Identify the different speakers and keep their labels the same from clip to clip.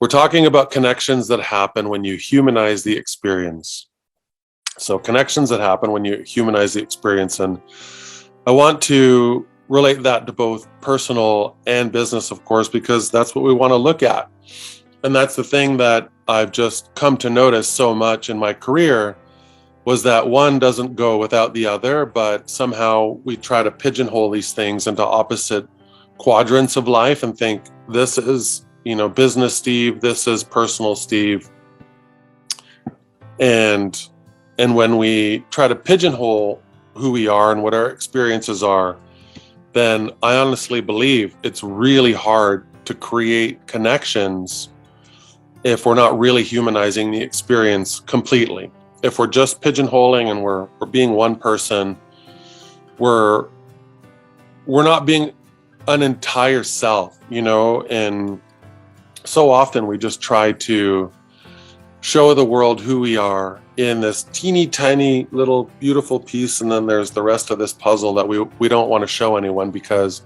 Speaker 1: We're talking about connections that happen when you humanize the experience. So, connections that happen when you humanize the experience. And I want to relate that to both personal and business, of course, because that's what we want to look at. And that's the thing that I've just come to notice so much in my career was that one doesn't go without the other, but somehow we try to pigeonhole these things into opposite quadrants of life and think this is, business Steve, this is personal Steve. And when we try to pigeonhole who we are and what our experiences are, then I honestly believe it's really hard to create connections if we're not really humanizing the experience completely. If we're just pigeonholing and we're being one person, we're not being an entire self, and so often we just try to show the world who we are in this teeny tiny little beautiful piece, and then there's the rest of this puzzle that we don't want to show anyone because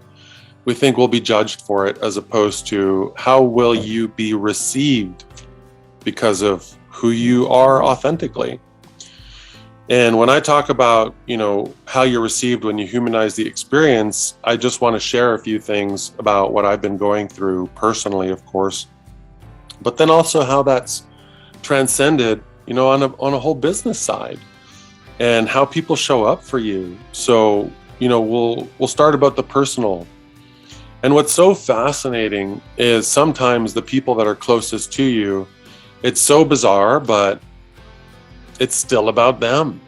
Speaker 1: we think we'll be judged for it, as opposed to how will you be received because of who you are authentically. And when I talk about, how you're received when you humanize the experience, I just want to share a few things about what I've been going through personally, of course, but then also how that's transcended, on a whole business side and how people show up for you. So, we'll start about the personal. And what's so fascinating is sometimes the people that are closest to you, it's so bizarre, but it's still about them.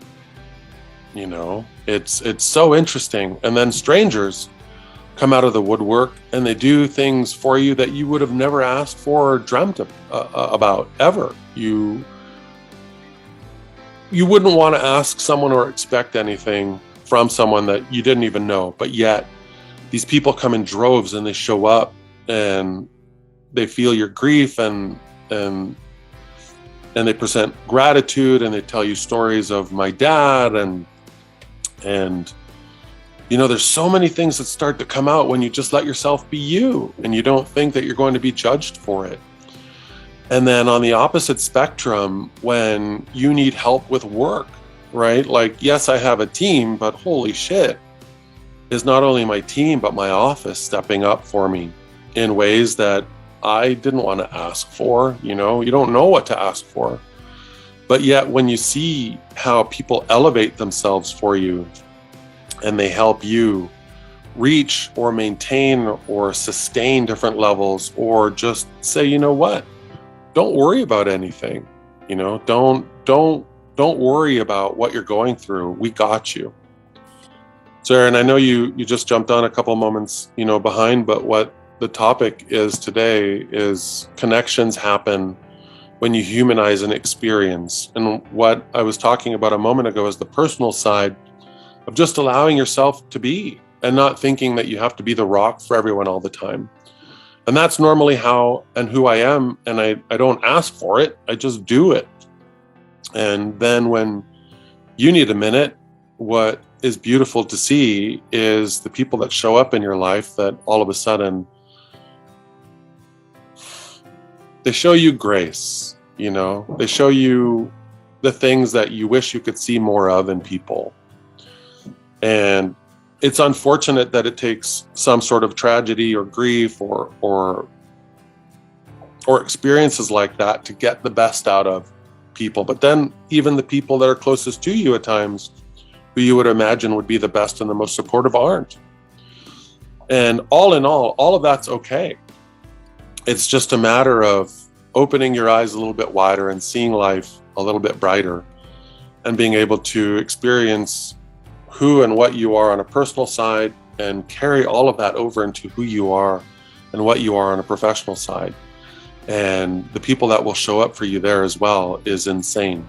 Speaker 1: It's so interesting. And then strangers come out of the woodwork and they do things for you that you would have never asked for or dreamt about ever. You wouldn't want to ask someone or expect anything from someone that you didn't even know, but yet these people come in droves and they show up and they feel your grief and they present gratitude and they tell you stories of my dad and there's so many things that start to come out when you just let yourself be you and you don't think that you're going to be judged for it. And then on the opposite spectrum, when you need help with work, right? Like, yes, I have a team, but holy shit, is not only my team, but my office stepping up for me in ways that I didn't want to ask for. You don't know what to ask for. But yet when you see how people elevate themselves for you and they help you reach or maintain or sustain different levels, or just say, what? Don't worry about anything. Don't worry about what you're going through. We got you. So Aaron, I know you just jumped on a couple moments, behind, but what the topic is today is connections happen when you humanize an experience. And what I was talking about a moment ago is the personal side of just allowing yourself to be and not thinking that you have to be the rock for everyone all the time. And that's normally how and who I am. And I don't ask for it. I just do it. And then when you need a minute, what is beautiful to see is the people that show up in your life that all of a sudden they show you grace, they show you the things that you wish you could see more of in people. And it's unfortunate that it takes some sort of tragedy or grief or experiences like that to get the best out of people. But then even the people that are closest to you at times, who you would imagine would be the best and the most supportive, aren't. And all in all of that's okay. It's just a matter of opening your eyes a little bit wider and seeing life a little bit brighter and being able to experience who and what you are on a personal side and carry all of that over into who you are and what you are on a professional side. And the people that will show up for you there as well is insane.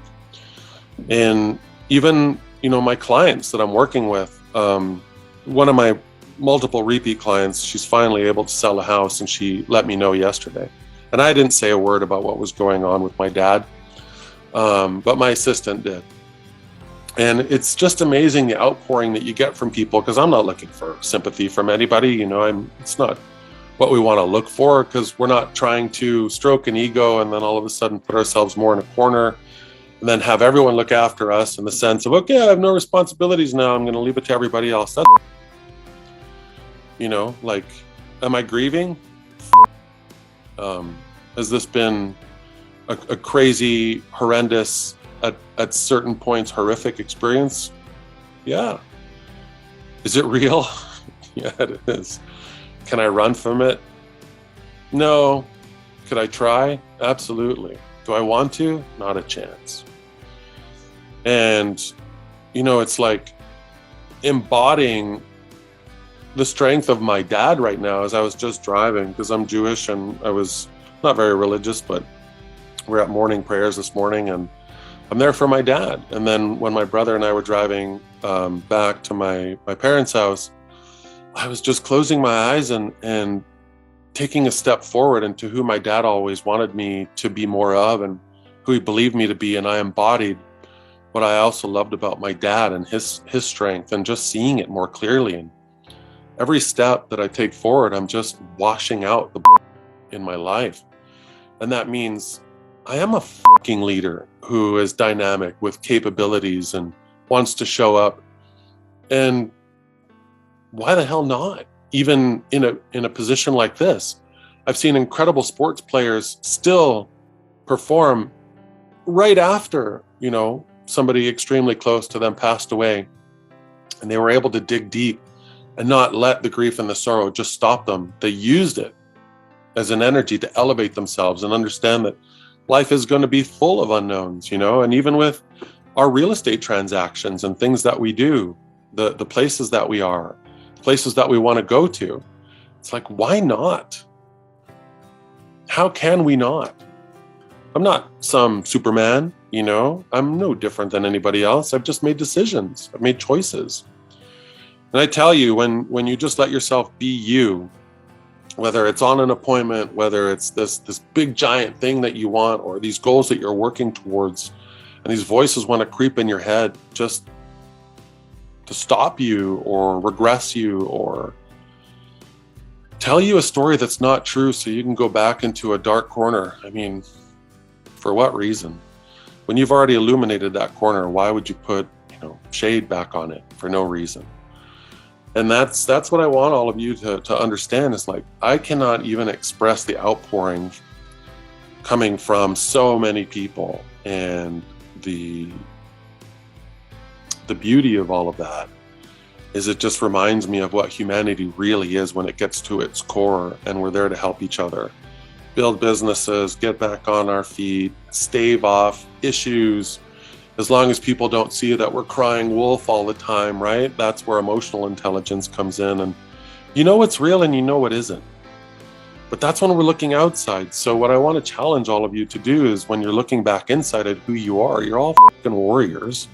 Speaker 1: And even, my clients that I'm working with, one of my multiple repeat clients, she's finally able to sell a house, and she let me know yesterday. And I didn't say a word about what was going on with my dad, but my assistant did. And it's just amazing the outpouring that you get from people, because I'm not looking for sympathy from anybody. It's not what we want to look for, because we're not trying to stroke an ego and then all of a sudden put ourselves more in a corner and then have everyone look after us in the sense of, okay, I have no responsibilities now, I'm going to leave it to everybody else. That's, like, am I grieving? Has this been a crazy, horrendous, at certain points, horrific experience? Yeah. Is it real? Yeah, it is. Can I run from it? No. Could I try? Absolutely. Do I want to? Not a chance. And, it's like embodying the strength of my dad right now as I was just driving, because I'm Jewish and I was not very religious, but we're at morning prayers this morning and I'm there for my dad. And then when my brother and I were driving back to my parents' house, I was just closing my eyes and taking a step forward into who my dad always wanted me to be more of and who he believed me to be. And I embodied what I also loved about my dad and his strength, and just seeing it more clearly. And every step that I take forward, I'm just washing out the in my life. And that means I am a fucking leader who is dynamic with capabilities and wants to show up. And why the hell not? Even in a position like this, I've seen incredible sports players still perform right after, somebody extremely close to them passed away. And they were able to dig deep and not let the grief and the sorrow just stop them. They used it as an energy to elevate themselves and understand that life is going to be full of unknowns, and even with our real estate transactions and things that we do, the places that we are, places that we want to go to, it's like, why not? How can we not? I'm not some Superman, I'm no different than anybody else. I've just made decisions. I've made choices. And I tell you, when you just let yourself be you, whether it's on an appointment, whether it's this big giant thing that you want, or these goals that you're working towards, and these voices want to creep in your head just to stop you or regress you or tell you a story that's not true so you can go back into a dark corner. I mean, for what reason? When you've already illuminated that corner, why would you put, shade back on it for no reason? And that's what I want all of you to understand, is like, I cannot even express the outpouring coming from so many people, and the beauty of all of that is it just reminds me of what humanity really is when it gets to its core, and we're there to help each other build businesses, get back on our feet, stave off issues. As long as people don't see that we're crying wolf all the time, right? That's where emotional intelligence comes in, and you know what's real and you know what isn't. But that's when we're looking outside. So what I want to challenge all of you to do is, when you're looking back inside at who you are, you're all fucking warriors,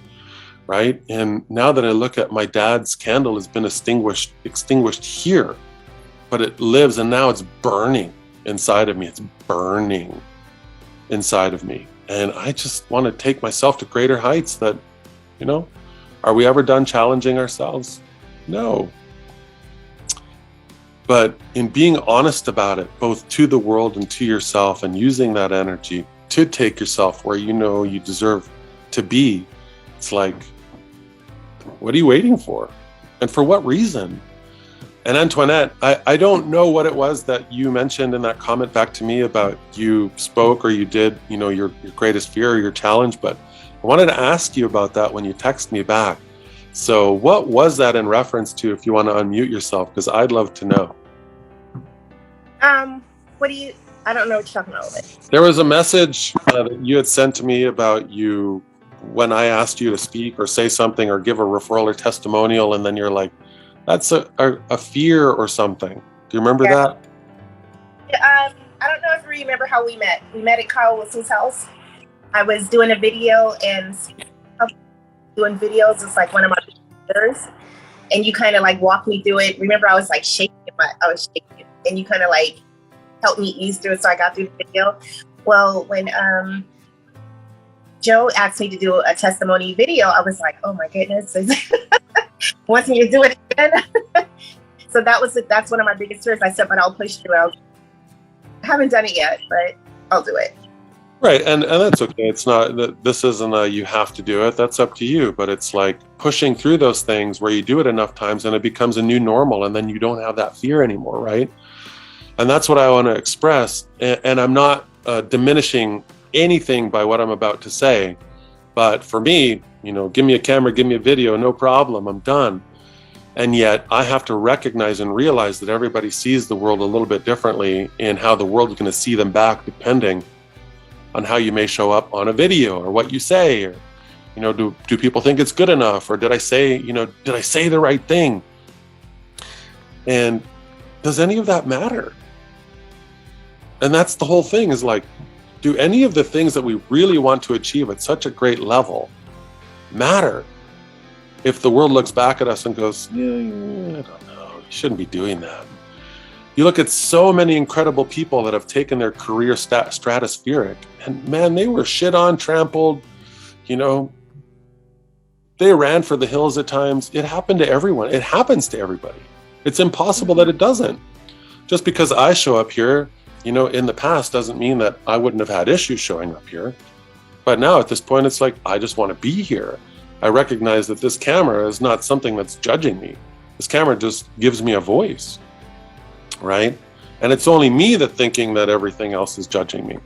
Speaker 1: right? And now that I look at my dad's candle has been extinguished here, but it lives, and now it's burning inside of me. It's burning inside of me. And I just want to take myself to greater heights that, are we ever done challenging ourselves? No. But in being honest about it, both to the world and to yourself, and using that energy to take yourself where you deserve to be, it's like, what are you waiting for? And for what reason? And Antoinette, I don't know what it was that you mentioned in that comment back to me about you spoke or you did, your greatest fear or your challenge, but I wanted to ask you about that when you text me back. So what was that in reference to, if you want to unmute yourself, because I'd love to know.
Speaker 2: I don't know what you're talking about.
Speaker 1: There was a message that you had sent to me about you when I asked you to speak or say something or give a referral or testimonial, and then you're like, that's a fear or something. Do you remember that?
Speaker 2: I don't know if you remember how we met. We met at Kyle Wilson's house. I was doing a video, and doing videos is like one of my leaders, and you kind of like walked me through it. Remember, I was like shaking, and you kind of like helped me ease through it, so I got through the video. Well, when Joe asked me to do a testimony video, I was like, oh my goodness, wants me to do it again. So that's one of my biggest fears. I said, but I'll push through. I haven't done it yet, but I'll do it.
Speaker 1: Right, and that's okay. It's not that this isn't a you have to do it. That's up to you. But it's like pushing through those things where you do it enough times and it becomes a new normal, and then you don't have that fear anymore, right? And that's what I want to express. And I'm not diminishing anything by what I'm about to say. But for me, give me a camera, give me a video, no problem. I'm done. And yet I have to recognize and realize that everybody sees the world a little bit differently, and how the world is going to see them back depending on how you may show up on a video or what you say, or do people think it's good enough, or did I say the right thing? And does any of that matter? And that's the whole thing, is like, do any of the things that we really want to achieve at such a great level matter if the world looks back at us and goes, yeah, I don't know, you shouldn't be doing that? You look at so many incredible people that have taken their career stratospheric, and man, they were shit on, trampled, they ran for the hills at times. It happened to everyone. It happens to everybody. It's impossible that it doesn't. Just because I show up here, in the past doesn't mean that I wouldn't have had issues showing up here. But now at this point, it's like, I just want to be here. I recognize that this camera is not something that's judging me. This camera just gives me a voice. Right? And it's only me that thinking that everything else is judging me.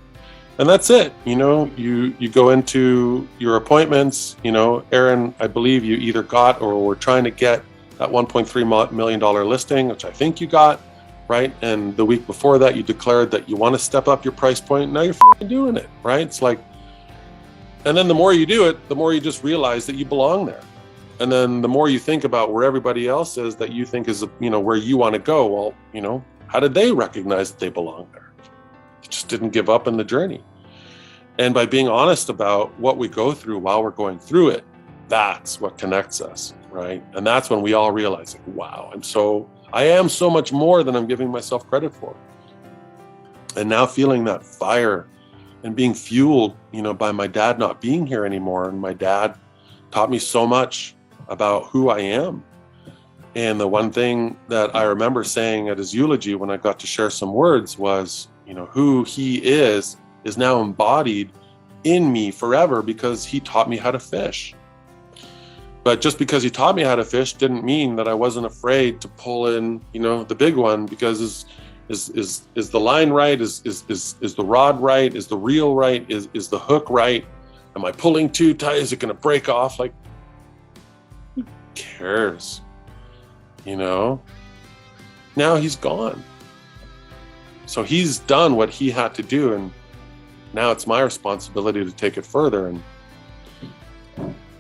Speaker 1: And that's it. You go into your appointments, Aaron, I believe you either got or were trying to get that $1.3 million listing, which I think you got, right? And the week before that, you declared that you want to step up your price point. Now you're doing it, right? It's like, and then the more you do it, the more you just realize that you belong there. And then the more you think about where everybody else is that you think is, where you want to go, well, how did they recognize that they belong there? They just didn't give up in the journey. And by being honest about what we go through while we're going through it, that's what connects us, right? And that's when we all realize, like, wow, I am so much more than I'm giving myself credit for. And now feeling that fire and being fueled, by my dad not being here anymore. And my dad taught me so much about who I am. And the one thing that I remember saying at his eulogy when I got to share some words was, who he is now embodied in me forever because he taught me how to fish. But just because he taught me how to fish didn't mean that I wasn't afraid to pull in, the big one, because is the line right? Is the rod right? Is the reel right? Is the hook right? Am I pulling too tight? Is it going to break off? Like, who cares? Now he's gone. So he's done what he had to do, and now it's my responsibility to take it further. And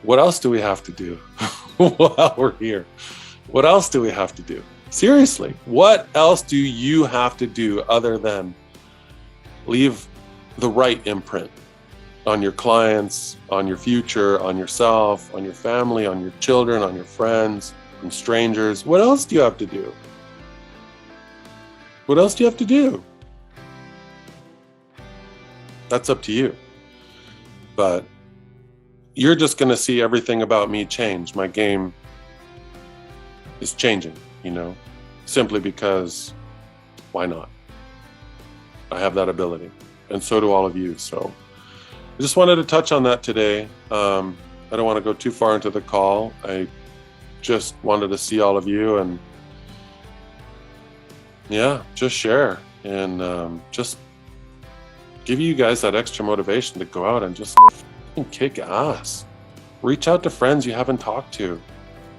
Speaker 1: what else do we have to do while we're here? What else do we have to do? Seriously, what else do you have to do other than leave the right imprint on your clients, on your future, on yourself, on your family, on your children, on your friends, and strangers? What else do you have to do? What else do you have to do? That's up to you. But you're just going to see everything about me change. My game is changing, simply because why not? I have that ability, and so do all of you. So I just wanted to touch on that today. I don't want to go too far into the call. I just wanted to see all of you and just share and just give you guys that extra motivation to go out and just kick ass. Reach out to friends you haven't talked to.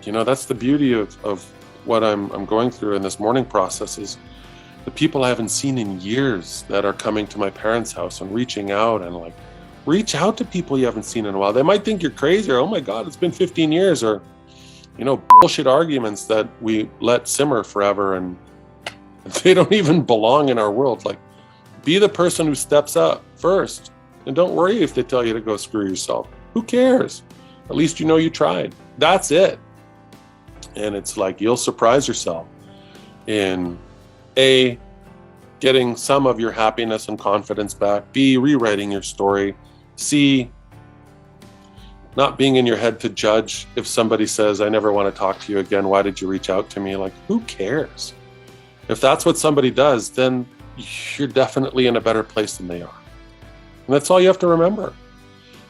Speaker 1: That's the beauty of what I'm going through in this mourning process, is the people I haven't seen in years that are coming to my parents' house and reaching out, and reach out to people you haven't seen in a while. They might think you're crazy, or, oh my God, it's been 15 years, or, bullshit arguments that we let simmer forever and they don't even belong in our world. Be the person who steps up first, and don't worry if they tell you to go screw yourself. Who cares? At least you tried. That's it. And it's you'll surprise yourself in A, getting some of your happiness and confidence back, B, rewriting your story, C, not being in your head to judge if somebody says, I never want to talk to you again. Why did you reach out to me? Like, who cares? If that's what somebody does, then you're definitely in a better place than they are. And that's all you have to remember.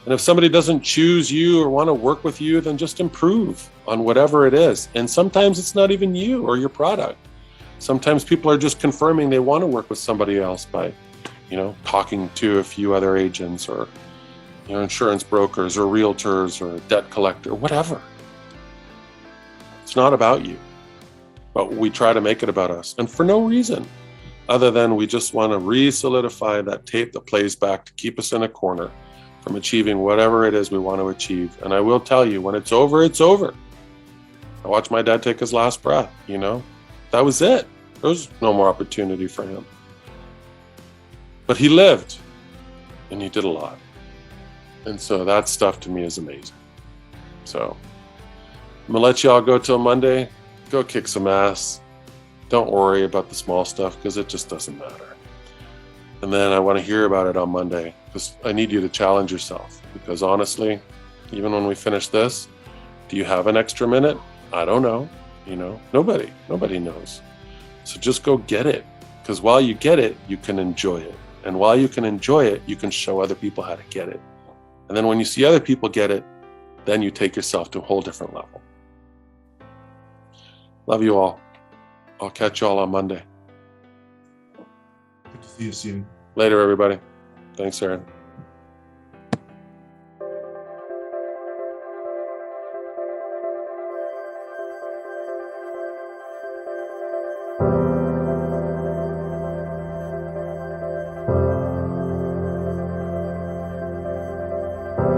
Speaker 1: And if somebody doesn't choose you or want to work with you, then just improve on whatever it is. And sometimes it's not even you or your product. Sometimes people are just confirming they want to work with somebody else by, talking to a few other agents or, insurance brokers or realtors or a debt collector, whatever. It's not about you, but we try to make it about us. And for no reason other than we just want to re-solidify that tape that plays back to keep us in a corner from achieving whatever it is we want to achieve. And I will tell you, when it's over, it's over. I watched my dad take his last breath, that was it. There was no more opportunity for him. But he lived and he did a lot. And so that stuff to me is amazing. So I'm gonna let you all go till Monday. Go kick some ass. Don't worry about the small stuff because it just doesn't matter. And then I want to hear about it on Monday because I need you to challenge yourself. Because honestly, even when we finish this, do you have an extra minute? I don't know. Nobody knows. So just go get it. Because while you get it, you can enjoy it. And while you can enjoy it, you can show other people how to get it. And then when you see other people get it, then you take yourself to a whole different level. Love you all. I'll catch you all on Monday.
Speaker 3: Good to see you soon.
Speaker 1: Later, everybody. Thanks, Aaron.